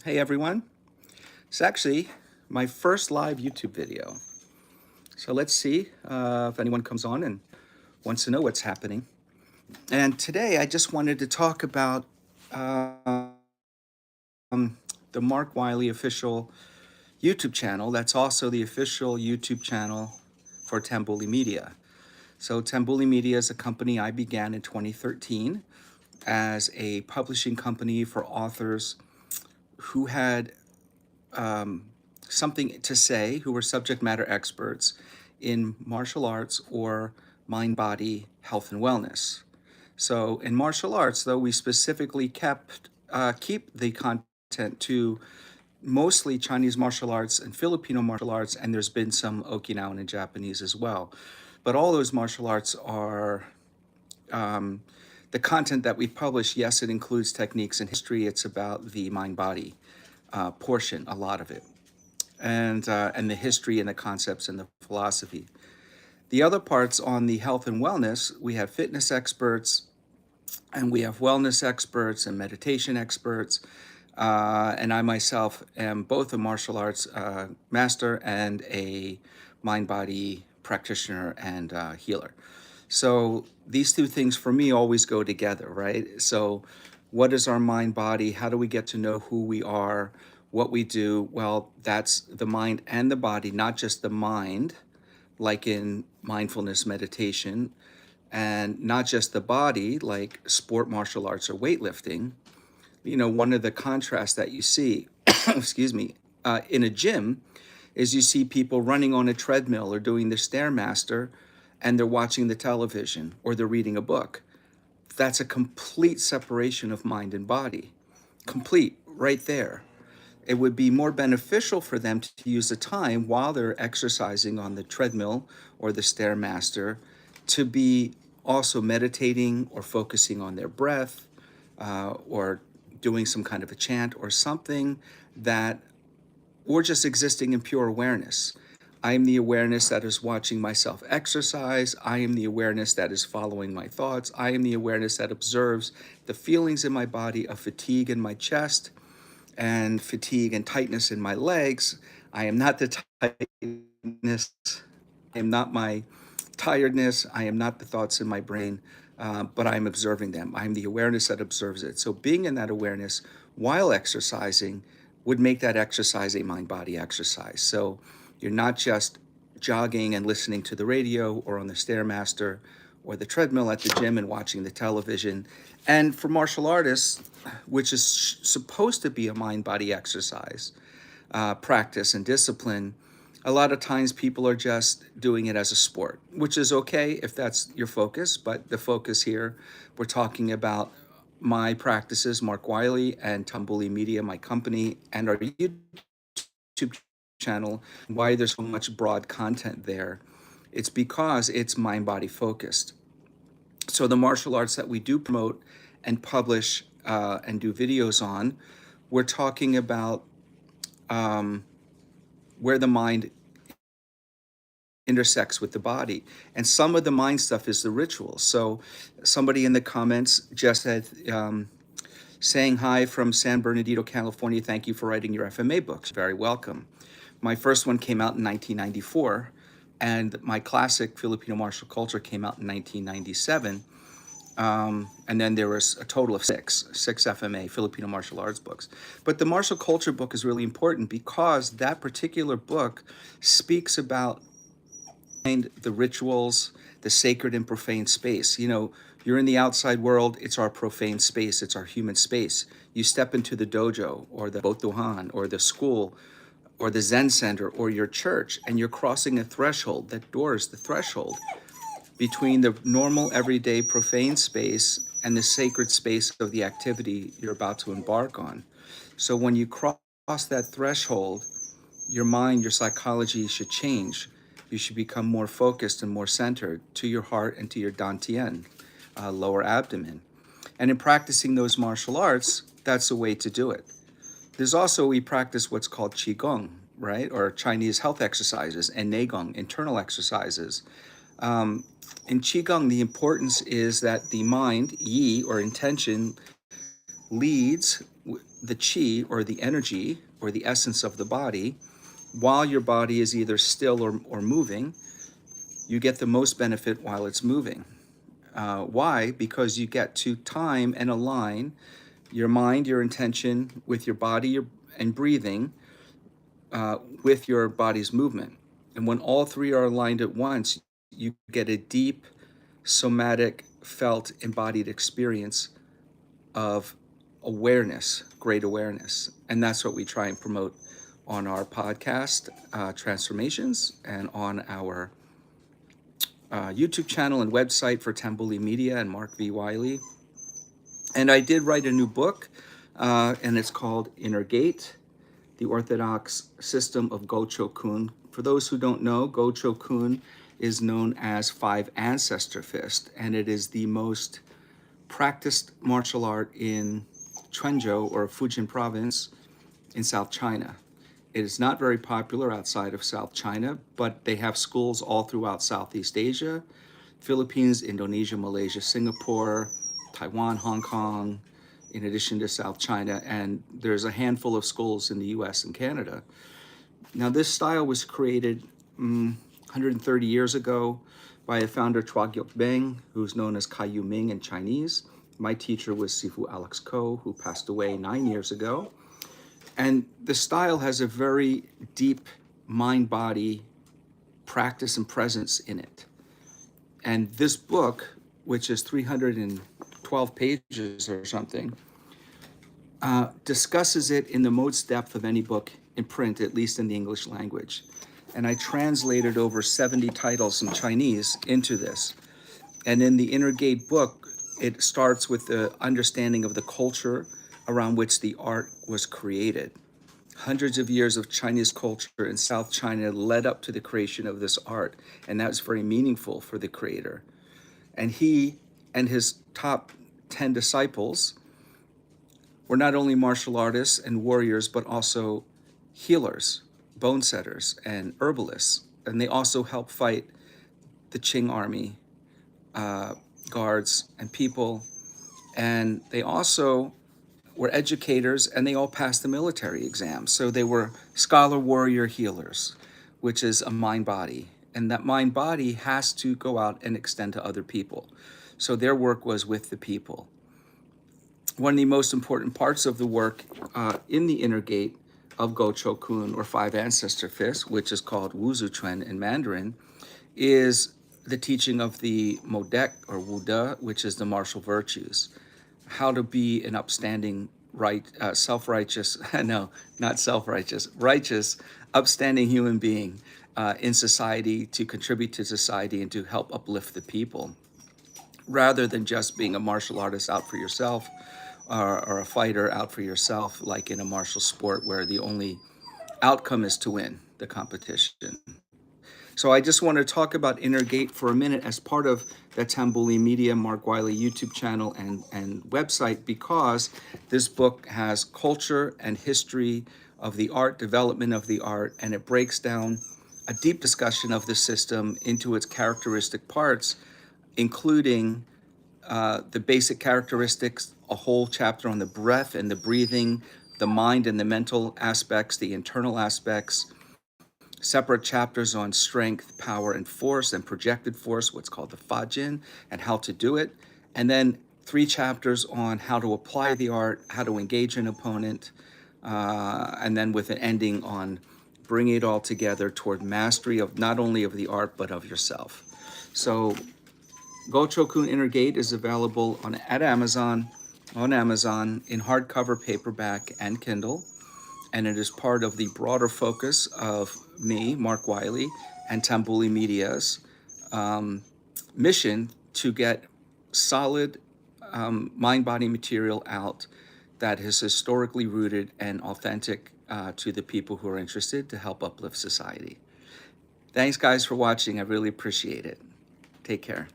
Hey everyone, it's actually my first live YouTube video. So let's see if anyone comes on and wants to know what's happening. And today I just wanted to talk about the Mark Wiley official YouTube channel. That's also the official YouTube channel for Tambuli Media. So Tambuli Media is a company I began in 2013 as a publishing company for authors who had something to say, who were subject matter experts in martial arts or mind body health and wellness. So in martial arts, though, we specifically keep the content to mostly Chinese martial arts and Filipino martial arts, and there's been some Okinawan and Japanese as well. But all those martial arts are the content that we publish. Yes, it includes techniques and history. It's about the mind body portion, a lot of it, and the history and the concepts and the philosophy. The other parts on the health and wellness, we have fitness experts and we have wellness experts and meditation experts. And I myself am both a martial arts master and a mind body practitioner and healer. So these two things for me always go together, right? So, what is our mind body? How do we get to know who we are, what we do? Well, that's the mind and the body, not just the mind, like in mindfulness meditation, and not just the body, like sport, martial arts, or weightlifting. One of the contrasts that you see, excuse me, in a gym is you see people running on a treadmill or doing the Stairmaster and they're watching the television or they're reading a book. That's a complete separation of mind and body. Complete, right there. It would be more beneficial for them to use the time while they're exercising on the treadmill or the Stairmaster to be also meditating or focusing on their breath or doing some kind of a chant or something that, or just existing in pure awareness. I am the awareness that is watching myself exercise. I am the awareness that is following my thoughts. I am the awareness that observes the feelings in my body of fatigue in my chest and fatigue and tightness in my legs. I am not the tightness. I am not my tiredness. I am not the thoughts in my brain, but I'm observing them. I'm the awareness that observes it. So being in that awareness while exercising would make that exercise a mind-body exercise. So you're not just jogging and listening to the radio or on the Stairmaster or the treadmill at the gym and watching the television. And for martial artists, which is supposed to be a mind-body exercise, practice and discipline, a lot of times people are just doing it as a sport, which is okay if that's your focus. But the focus here, we're talking about my practices, Mark Wiley and Tambuli Media, my company, and our YouTube channel, why there's so much broad content there. It's because it's mind body focused. So the martial arts that we do promote and publish and do videos on, we're talking about where the mind intersects with the body. And some of the mind stuff is the rituals. So somebody in the comments just said, saying hi from San Bernardino, California. Thank you for writing your FMA books. Very welcome. My first one came out in 1994, and my classic Filipino martial culture came out in 1997. And then there was a total of six FMA, Filipino martial arts books. But the martial culture book is really important because that particular book speaks about the rituals, the sacred and profane space. You're in the outside world, it's our profane space, it's our human space. You step into the dojo or the botuhan or the school or the Zen center or your church, and you're crossing a threshold. That door is the threshold between the normal, everyday, profane space and the sacred space of the activity you're about to embark on. So when you cross that threshold, your mind, your psychology should change. You should become more focused and more centered to your heart and to your dantian, lower abdomen. And in practicing those martial arts, that's a way to do it. There's also, we practice what's called Qigong, right? Or Chinese health exercises, and Neigong, internal exercises. In Qigong, the importance is that the mind, Yi, or intention, leads the chi, or the energy or the essence of the body, while your body is either still or moving. You get the most benefit while it's moving. Why? Because you get to time and align your mind, your intention with your body and breathing, with your body's movement. And when all three are aligned at once, you get a deep, somatic, felt, embodied experience of awareness, great awareness. And that's what we try and promote on our podcast, Transformations, and on our YouTube channel and website for Tambuli Media and Mark V. Wiley. And I did write a new book, and it's called Inner Gate, the Orthodox System of Gocho-kun. For those who don't know, Gocho-kun is known as Five Ancestor Fist, and it is the most practiced martial art in Quanzhou, or Fujian province, in South China. It is not very popular outside of South China, but they have schools all throughout Southeast Asia, Philippines, Indonesia, Malaysia, Singapore, Taiwan, Hong Kong, in addition to South China, and there's a handful of schools in the US and Canada. Now, this style was created 130 years ago by a founder, Chua Gyok Beng, who's known as Kai Yu Ming in Chinese. My teacher was Sifu Alex Ko, who passed away 9 years ago. And the style has a very deep mind-body practice and presence in it. And this book, which is 312 pages or something, discusses it in the most depth of any book in print, at least in the English language. And I translated over 70 titles in Chinese into this. And in the Inner Gate book, it starts with the understanding of the culture around which the art was created. Hundreds of years of Chinese culture in South China led up to the creation of this art, and that was very meaningful for the creator. And he and his top 10 disciples were not only martial artists and warriors, but also healers, bone setters, and herbalists. And they also helped fight the Qing army, guards and people. And they also were educators, and they all passed the military exam. So they were scholar, warrior, healers, which is a mind-body. And that mind-body has to go out and extend to other people. So their work was with the people. One of the most important parts of the work in the Inner Gate of Gocho-kun, or Five Ancestor Fist, which is called Wuzu Chuan in Mandarin, is the teaching of the Modek, or Wude, which is the martial virtues. How to be an upstanding, self-righteous, no, not self-righteous, righteous, upstanding human being in society, to contribute to society and to help uplift the people, rather than just being a martial artist out for yourself, or a fighter out for yourself, like in a martial sport where the only outcome is to win the competition. So I just want to talk about Inner Gate for a minute as part of the Tambuli Media Mark Wiley YouTube channel and website, because this book has culture and history of the art, development of the art, and it breaks down a deep discussion of the system into its characteristic parts, including the basic characteristics, a whole chapter on the breath and the breathing, the mind and the mental aspects, the internal aspects, separate chapters on strength, power, and force, and projected force, what's called the Fajin, and how to do it. And then 3 chapters on how to apply the art, how to engage an opponent, and then with an ending on bringing it all together toward mastery of not only of the art, but of yourself. So Gocho-kun Inner Gate is available on Amazon in hardcover, paperback, and Kindle. And it is part of the broader focus of me, Mark Wiley, and Tambuli Media's mission to get solid mind-body material out that is historically rooted and authentic to the people who are interested, to help uplift society. Thanks, guys, for watching. I really appreciate it. Take care.